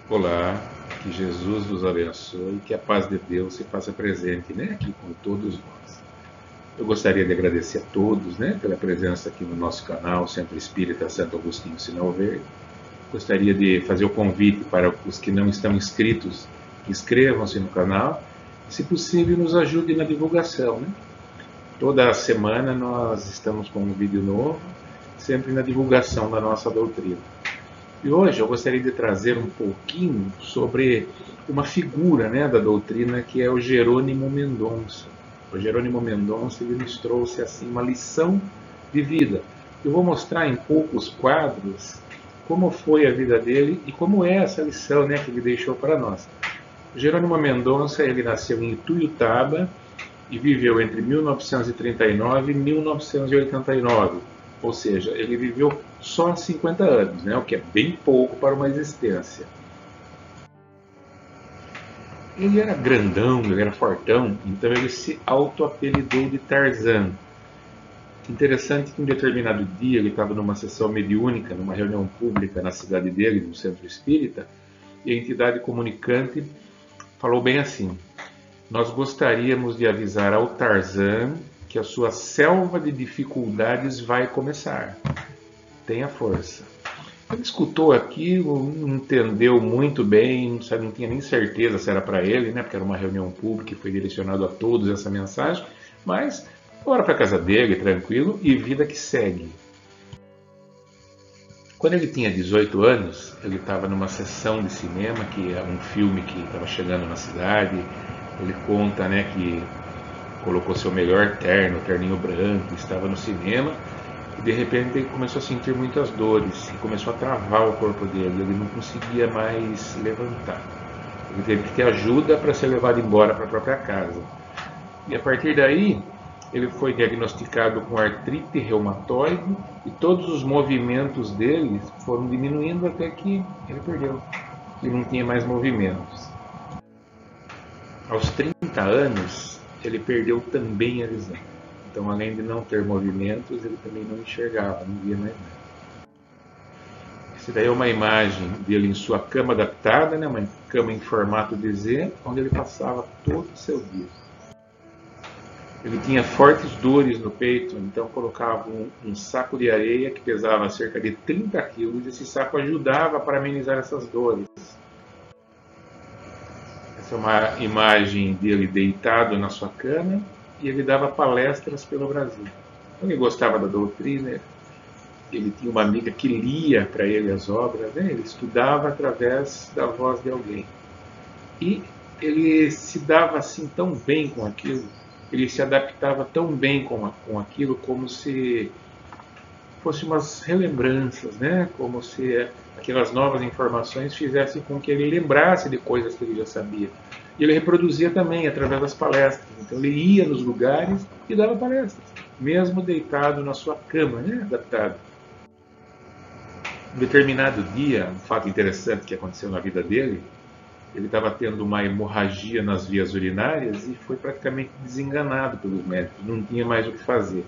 Olá, que Jesus nos abençoe e que a paz de Deus se faça presente, aqui com todos nós. Eu gostaria de agradecer a todos, pela presença aqui no nosso canal, Centro Espírita Santo Agostinho Sinal Verde. Gostaria de fazer o convite para os que não estão inscritos, que inscrevam-se no canal e, se possível, nos ajude na divulgação. Toda semana nós estamos com um vídeo novo, sempre na divulgação da nossa doutrina. E hoje eu gostaria de trazer um pouquinho sobre uma figura da doutrina que é o Jerônimo Mendonça. O Jerônimo Mendonça ele nos trouxe assim uma lição de vida. Eu vou mostrar em poucos quadros como foi a vida dele e como é essa lição que ele deixou para nós. O Jerônimo Mendonça ele nasceu em Ituiutaba e viveu entre 1939 e 1989. Ou seja, ele viveu só 50 anos, o que é bem pouco para uma existência. Ele era grandão, ele era fortão, então ele se auto-apelidou de Tarzan. Interessante que em determinado dia ele estava numa sessão mediúnica, numa reunião pública na cidade dele, no Centro Espírita, e a entidade comunicante falou bem assim: nós gostaríamos de avisar ao Tarzan que a sua selva de dificuldades vai começar. Tenha força. Ele escutou aquilo, não entendeu muito bem, não tinha nem certeza se era para ele, porque era uma reunião pública e foi direcionado a todos essa mensagem, mas bora para a casa dele, tranquilo, e vida que segue. Quando ele tinha 18 anos, ele estava numa sessão de cinema, que é um filme que estava chegando na cidade. Ele conta que colocou seu melhor terno, terninho branco, estava no cinema, e de repente ele começou a sentir muitas dores, e começou a travar o corpo dele, ele não conseguia mais levantar. Ele teve que ter ajuda para ser levado embora para a própria casa. E a partir daí, ele foi diagnosticado com artrite reumatoide, e todos os movimentos dele foram diminuindo até que ele perdeu. Ele não tinha mais movimentos. Aos 30 anos, ele perdeu também a visão. Então, além de não ter movimentos, ele também não enxergava, não via mais nada. Essa daí é uma imagem dele em sua cama adaptada, uma cama em formato de Z, onde ele passava todo o seu dia. Ele tinha fortes dores no peito, então colocava um saco de areia que pesava cerca de 30 quilos, e esse saco ajudava para amenizar essas dores. Essa é uma imagem dele deitado na sua cama, e ele dava palestras pelo Brasil. Então, ele gostava da doutrina, ele tinha uma amiga que lia para ele as obras, ele estudava através da voz de alguém. E ele se dava assim tão bem com aquilo, ele se adaptava tão bem com aquilo, como se fossem umas relembranças, como se aquelas novas informações fizessem com que ele lembrasse de coisas que ele já sabia. E ele reproduzia também através das palestras. Então ele ia nos lugares e dava palestras, mesmo deitado na sua cama, adaptado. Um determinado dia, um fato interessante que aconteceu na vida dele, ele estava tendo uma hemorragia nas vias urinárias e foi praticamente desenganado pelos médicos, não tinha mais o que fazer.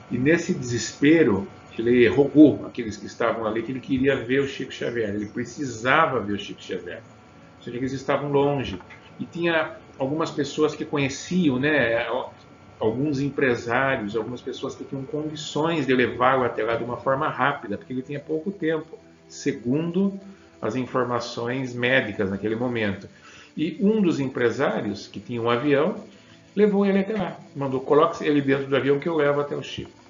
E nesse desespero, ele rogou aqueles que estavam ali que ele queria ver o Chico Xavier, ele precisava ver o Chico Xavier. Ou seja, eles estavam longe. E tinha algumas pessoas que conheciam, alguns empresários, algumas pessoas que tinham condições de levá-lo até lá de uma forma rápida, porque ele tinha pouco tempo, segundo as informações médicas naquele momento. E um dos empresários, que tinha um avião, levou ele até lá. Mandou: coloque ele dentro do avião que eu levo até o Chico.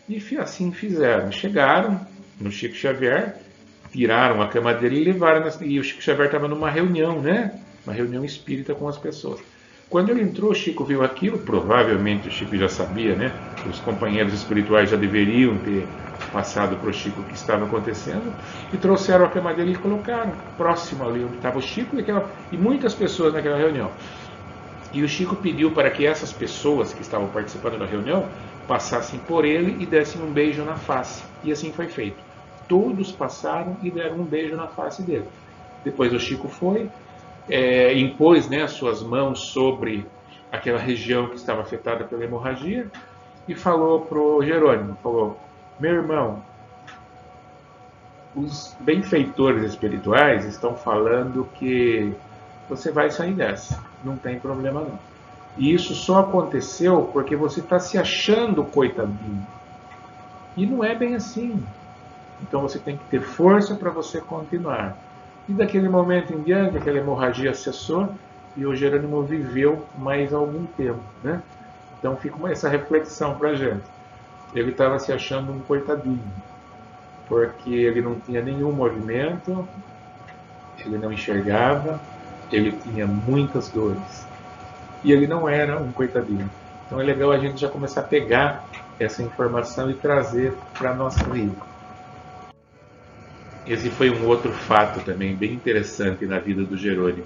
E assim fizeram. Chegaram no Chico Xavier, tiraram a cama dele e levaram. E o Chico Xavier estava numa reunião, uma reunião espírita com as pessoas. Quando ele entrou, o Chico viu aquilo, provavelmente o Chico já sabia, os companheiros espirituais já deveriam ter passado para o Chico o que estava acontecendo, e trouxeram a cama dele e colocaram próximo ali onde estava o Chico e muitas pessoas naquela reunião. E o Chico pediu para que essas pessoas que estavam participando da reunião passassem por ele e dessem um beijo na face. E assim foi feito. Todos passaram e deram um beijo na face dele. Depois o Chico foi, impôs as suas mãos sobre aquela região que estava afetada pela hemorragia, e falou para o Jerônimo, falou: meu irmão, os benfeitores espirituais estão falando que você vai sair dessa, não tem problema não. E isso só aconteceu porque você está se achando coitadinho. E não é bem assim. Então você tem que ter força para você continuar. E daquele momento em diante, aquela hemorragia cessou e o Jerônimo viveu mais algum tempo, né? Então fica essa reflexão para a gente. Ele estava se achando um coitadinho, porque ele não tinha nenhum movimento, ele não enxergava, ele tinha muitas dores. E ele não era um coitadinho. Então é legal a gente já começar a pegar essa informação e trazer para a nossa vida. Esse foi um outro fato também bem interessante na vida do Jerônimo.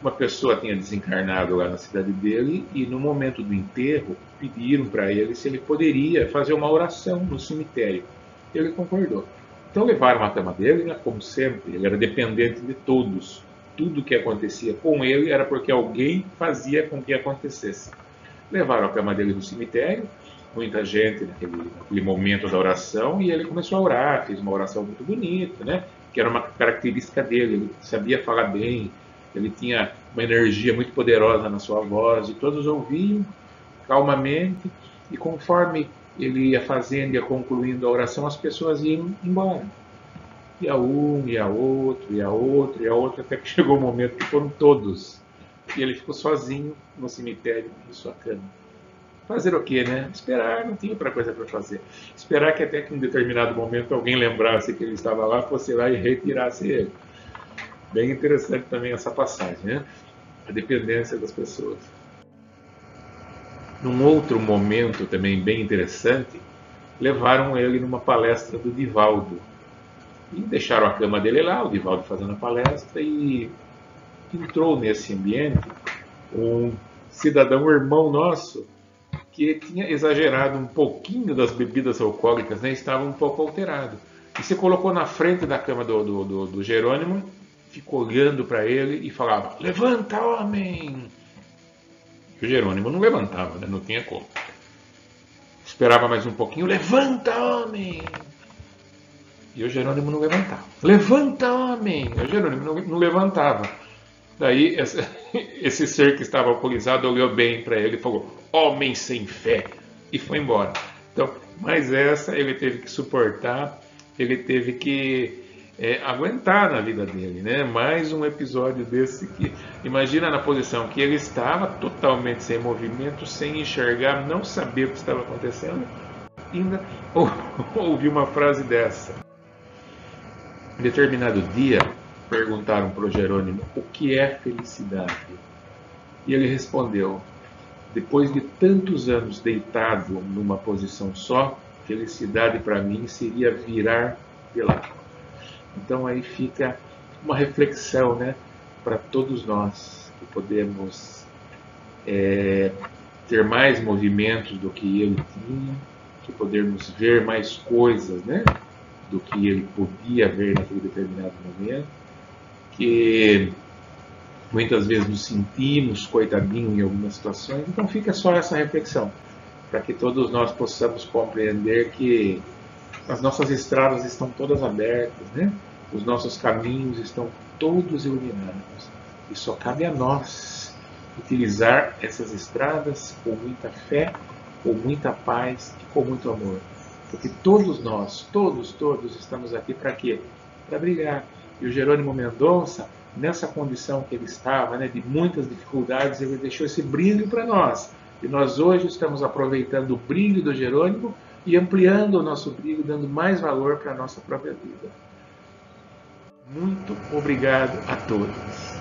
Uma pessoa tinha desencarnado lá na cidade dele e no momento do enterro pediram para ele se ele poderia fazer uma oração no cemitério. Ele concordou. Então levaram a cama dele, né, como sempre, ele era dependente de todos. Tudo que acontecia com ele era porque alguém fazia com que acontecesse. Levaram a cama dele no cemitério, muita gente naquele momento da oração, e ele começou a orar, fez uma oração muito bonita, né? Que era uma característica dele, ele sabia falar bem, ele tinha uma energia muito poderosa na sua voz, e todos ouviam calmamente, e conforme ele ia fazendo, ia concluindo a oração, as pessoas iam embora. Ia um, ia outro, ia outro, ia outro, até que chegou o momento que foram todos. E ele ficou sozinho no cemitério, em sua cama. Fazer o quê, né? Esperar, não tinha outra coisa para fazer. Esperar que até que em um determinado momento alguém lembrasse que ele estava lá, fosse lá e retirasse ele. Bem interessante também essa passagem, né? A dependência das pessoas. Num outro momento também bem interessante, levaram ele numa palestra do Divaldo. E deixaram a cama dele lá, o Divaldo fazendo a palestra, e entrou nesse ambiente um cidadão irmão nosso que tinha exagerado um pouquinho das bebidas alcoólicas, né? Estava um pouco alterado. E se colocou na frente da cama do Jerônimo, ficou olhando para ele e falava: levanta, homem! E o Jerônimo não levantava, né? Não tinha como. Esperava mais um pouquinho: levanta, homem! E o Jerônimo não levantava. Levanta, homem! E o Jerônimo não levantava. Daí esse ser que estava alcoolizado olhou bem para ele e falou: homem sem fé, e foi embora. Então, mas essa ele teve que suportar, ele teve que aguentar na vida dele, né? Mais um episódio desse que, imagina na posição que ele estava, totalmente sem movimento, sem enxergar, não saber o que estava acontecendo, ainda ouvi uma frase dessa. Em determinado dia, perguntaram para o Jerônimo o que é felicidade. E ele respondeu: depois de tantos anos deitado numa posição só, felicidade para mim seria virar de lado. Então aí fica uma reflexão, né, para todos nós que podemos ter mais movimentos do que ele tinha, que podemos ver mais coisas, né, do que ele podia ver naquele determinado momento, que muitas vezes nos sentimos coitadinhos em algumas situações. Então fica só essa reflexão, para que todos nós possamos compreender que as nossas estradas estão todas abertas, né? Os nossos caminhos estão todos iluminados, e só cabe a nós utilizar essas estradas com muita fé, com muita paz e com muito amor. Porque todos nós, todos estamos aqui para quê? Para brilhar. E o Jerônimo Mendonça, nessa condição que ele estava, né, de muitas dificuldades, ele deixou esse brilho para nós. E nós hoje estamos aproveitando o brilho do Jerônimo e ampliando o nosso brilho, dando mais valor para a nossa própria vida. Muito obrigado a todos.